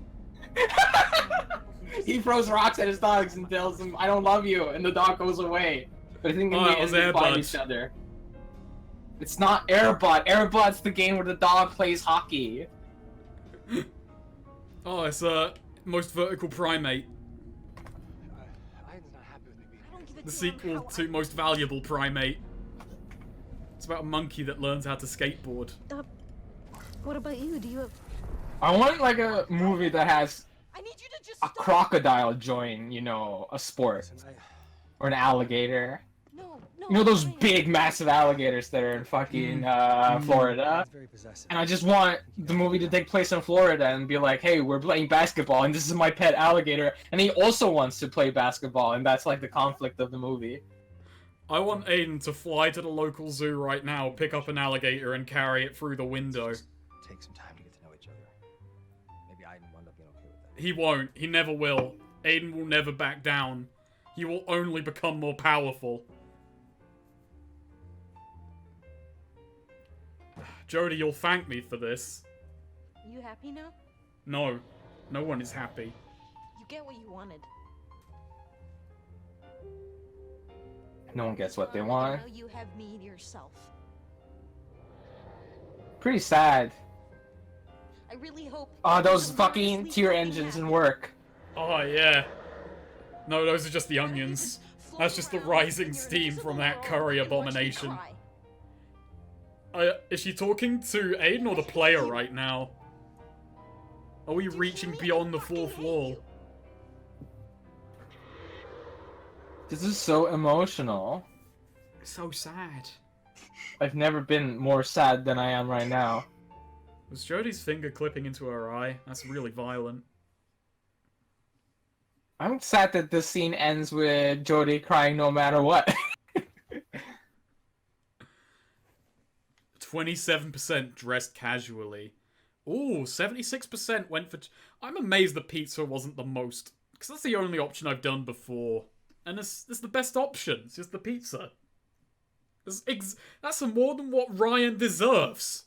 he throws rocks at his dogs and tells him, "I don't love you," and the dog goes away. But I think in
Oh,
the
it
end
was
they
Air
find
Buds.
each other. It's not Airbud. Airbud's the game where the dog plays hockey.
Oh, it's most vertical primate.
Aiden's not happy with me being
I don't give a
The
damn
sequel
how
to Most Valuable Primate. It's about a monkey that learns how to skateboard.
What about you? Do you have...
I want like a movie that has
I need you to just
a
stop.
crocodile join, you know, a sport,
Listen,
or an alligator.
No,
You know those
Ryan.
big, massive alligators that are in fucking Florida.
Aiden's very possessive.
And I just want the movie to take place in Florida and be like, hey, we're playing basketball and this is my pet alligator. And he also wants to play basketball, and that's like the conflict of the movie.
I want Aiden to fly to the local zoo right now, pick up an alligator, and carry it through the window.
Take some time to get to know each other. Maybe Aiden will end up being okay with that.
He won't. He never will. Aiden will never back down. He will only become more powerful. Jodie, you'll thank me for this.
You happy now?
No. No one is happy.
You get what you wanted.
No one gets what they
And
want.
now you have me to yourself.
Pretty sad.
I really hope...
Oh, those
that
fucking
honestly
tier
being
engines in
happy.
work.
Oh, yeah. No, those are just the
Rather than
onions.
float
That's just the
around
rising
in your
steam
invisible
from that
world
curry
and watch me
abomination.
cry.
Is she talking to Aiden or the player right now? Are we reaching beyond the fourth wall?
This is so emotional.
So sad.
I've never been more sad than I am right now.
Was Jodie's finger clipping into her eye? That's really violent.
I'm sad that this scene ends with Jodie crying no matter what.
27% dressed casually. Ooh, 76% went for... I'm amazed the pizza wasn't the most... Because that's the only option I've done before. And it's the best option. It's just the pizza. That's more than what Ryan deserves.